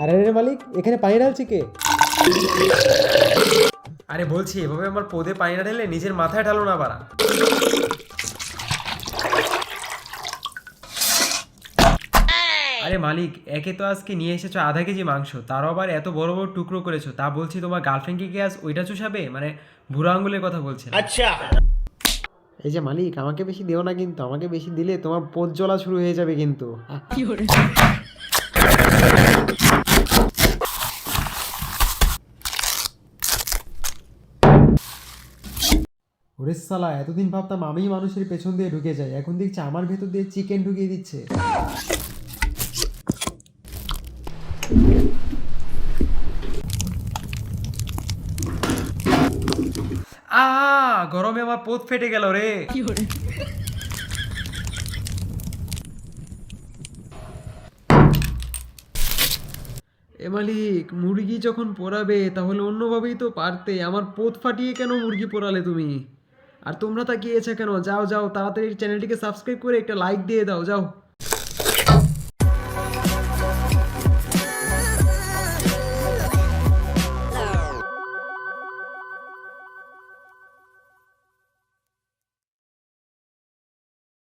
আরে রে মালিক, এখানে পানি ঢালছে কে? আরে বলছি এভাবে আমার পদে পানি না ঢেলে নিজের মাথায় ঢালো না বাড়া। আরে মালিক, একে তো আজকে নিয়ে এসেছো আধা কেজি মাংস, তারও আবার এত বড় বড় টুকরো করেছো, তা বলছি তোমার গার্লফ্রেন্ডকে কি আজ ওইটা চুষাবে? মানে বুড়ো আঙ্গুলের কথা বলছে না। এই যে মালিক, আমাকে বেশি দিও না কিন্তু, আমাকে বেশি দিলে তোমার পোত জ্বলা শুরু হয়ে যাবে কিন্তু। ওরে সালা, এতদিন ভাবতাম আমিই মানুষের পেছন দিয়ে ঢুকে যাই, এখন দেখছি আমার ভেতর দিয়ে চিকেন ঢুকিয়ে দিচ্ছে। আ গরমে আমার পোত ফেটে গেল রে। এ মালিক, মুরগি যখন পোড়াবে তাহলে অন্যভাবেই তো পারতে, আমার পোত ফাটিয়ে কেন মুরগি পোড়ালে তুমি? আর তোমরা তাকিয়েছো কেন? যাও যাও, তাড়াতাড়ি চ্যানেলটিকে সাবস্ক্রাইব করে একটা লাইক দিয়ে দাও, যাও।